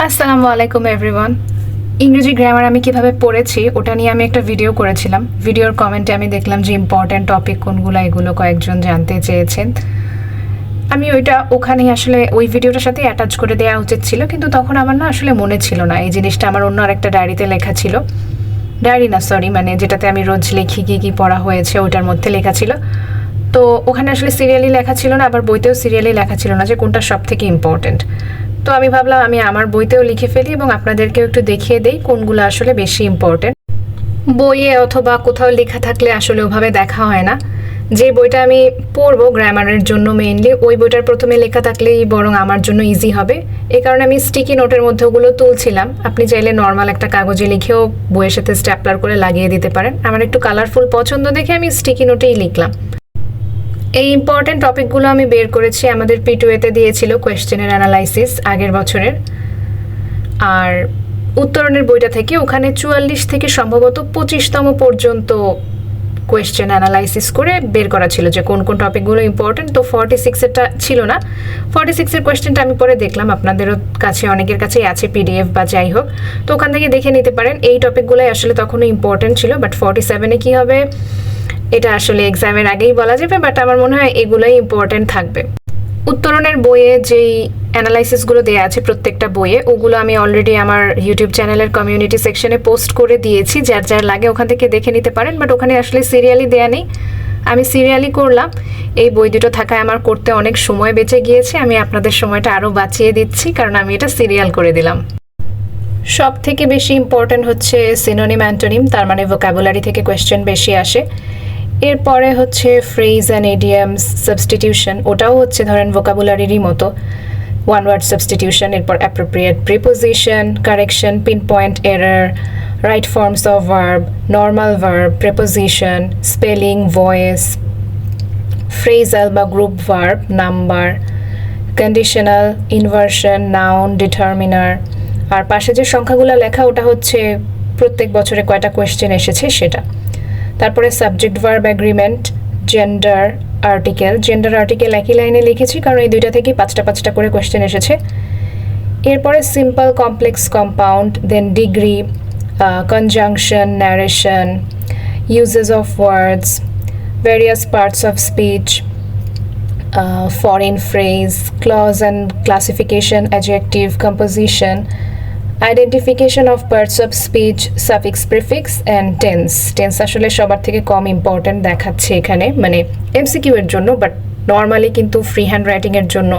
আসসালামু আলাইকুম এভরিওয়ান। ইংরেজি গ্রামার আমি কিভাবে পড়েছি ওটা নিয়ে আমি একটা ভিডিও করেছিলাম। ভিডিওর কমেন্টে আমি দেখলাম যে ইম্পর্ট্যান্ট টপিক কোনগুলো এগুলো কয়েকজন জানতে চেয়েছেন। আমি ওখানেই আসলে ওই ভিডিওটার সাথে অ্যাটাচ করে দেওয়া উচিত ছিল, কিন্তু তখন আমার না আসলে মনে ছিল না এই জিনিসটা। আমার অন্য আরেকটা ডায়েরিতে লেখা ছিল, ডায়েরি না সরি, মানে যেটাতে আমি রোজ লিখি কী কী পড়া হয়েছে ওইটার মধ্যে লেখা ছিল। তো ওখানে আসলে সিরিয়ালি লেখা ছিল না, আবার বইতেও সিরিয়ালি লেখা ছিল না যে কোনটা সব থেকে ইম্পর্ট্যান্ট। তো আমি ভাবলাম আমি আমার বইতেও লিখে ফেলি এবং আপনাদেরকেও একটু দেখিয়ে দেই কোনগুলো আসলে বেশি ইম্পর্ট্যান্ট। বইয়ে অথবা কোথাও লেখা থাকলে আসলে ওভাবে দেখা হয় না। যে বইটা আমি পড়বো গ্রামারের জন্য মেইনলি, ওই বইটার প্রথমে লেখা থাকলেই বরং আমার জন্য ইজি হবে। এই কারণে আমি স্টিকি নোটের মধ্যে ওগুলো তুলছিলাম। আপনি চাইলে নর্মাল একটা কাগজে লিখেও বইয়ের সাথে স্ট্যাপলার করে লাগিয়ে দিতে পারেন। আমার একটু কালারফুল পছন্দ দেখে আমি স্টিকি নোটেই লিখলাম। এই ইম্পর্টেন্ট টপিকগুলো আমি বের করেছি, আমাদের P2A-তে দিয়েছিল কোয়েশ্চেনের অ্যানালাইসিস আগের বছরের। আর উত্তরণের বইটা থেকে ওখানে 44 থেকে সম্ভবত 25তম পর্যন্ত কোয়েশ্চেন অ্যানালাইসিস করে বের করা ছিল যে কোন কোন টপিকগুলো ইম্পর্টেন্ট। তো 46-এরটা ছিল না। 46-এর কোয়েশ্চেনটা আমি পরে দেখলাম, আপনাদেরও কাছে অনেকের কাছেই আছে PDF বা যাই হোক, তো ওখান থেকে দেখে নিতে পারেন। এই টপিকগুলোই আসলে তখনও ইম্পর্টেন্ট ছিল, বাট 47-এ কী হবে এটা আসলে এক্সামের আগেই বলা যাবে, বাট আমার মনে হয় এগুলোই ইম্পর্টেন্ট থাকবে। উত্তরণের বইয়ে যেই অ্যানালাইসিসগুলো দেওয়া আছে প্রত্যেকটা বইয়ে, ওগুলো আমি অলরেডি আমার ইউটিউব চ্যানেলের কমিউনিটি সেকশনে পোস্ট করে দিয়েছি, যার যার লাগে ওখান থেকে দেখে নিতে পারেন। বাট ওখানে আসলে সিরিয়ালি দেয়া নেই, আমি সিরিয়ালি করলাম। এই বই দুটো থাকায় আমার করতে অনেক সময় বেঁচে গিয়েছে। আমি আপনাদের সময়টা আরও বাঁচিয়ে দিচ্ছি কারণ আমি এটা সিরিয়াল করে দিলাম। সব থেকে বেশি ইম্পর্টেন্ট হচ্ছে সিনোনিম অ্যান্টোনিম, তার মানে ভোকাবুলারি থেকে কোয়েশ্চেন বেশি আসে। এরপরে হচ্ছে ফ্রেজ অ্যান্ড ইডিয়ামস, সাবস্টিটিউশন, ওটাও হচ্ছে ধরেন ভোকাবুলারিরই মতো, ওয়ান ওয়ার্ড সাবস্টিটিউশন। এরপর appropriate preposition, correction, pin point error, right forms of verb, normal verb, preposition, spelling, voice, phrasal বা group verb, number, conditional, inversion, noun, determiner. আর পাশে যে সংখ্যাগুলো লেখা ওটা হচ্ছে প্রত্যেক বছরে কয়টা কোয়েশ্চেন এসেছে সেটা। তারপরে subject verb agreement, gender article. Gender article একই লাইনে লিখেছি কারণ এই দুইটা থেকেই 5টা করে কোয়েশ্চেন এসেছে। এরপরে simple, complex, compound, then degree, conjunction, narration, uses of words, various parts of speech, foreign phrase, clause and classification, adjective, composition, identification of parts of speech, suffix, prefix and tense. Tense আসলে সবার থেকে কম important দেখাচ্ছে এখানে, মানে MCQ এর জন্য, but normally কিন্তু free hand রাইটিংয়ের জন্য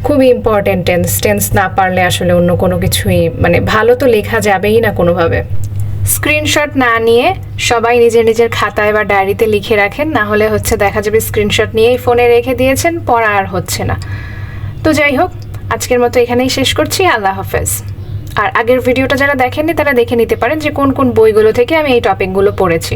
খুবই ইম্পর্ট্যান্ট টেন্স। টেন্স না পারলে আসলে অন্য কোনো কিছুই, মানে ভালো তো লেখা যাবেই না কোনোভাবে। স্ক্রিনশট না নিয়ে সবাই নিজের নিজের খাতায় বা ডায়েরিতে লিখে রাখেন, না হলে হচ্ছে দেখা যাবে স্ক্রিনশট নিয়েই ফোনে রেখে দিয়েছেন, পড়া আর হচ্ছে না। তো যাই হোক, আজকের মতো এখানেই শেষ করছি। আল্লাহ হাফেজ। আর আগের ভিডিওটা যারা দেখেননি তারা দেখে নিতে পারেন যে কোন কোন বইগুলো থেকে আমি এই টপিকগুলো পড়েছি।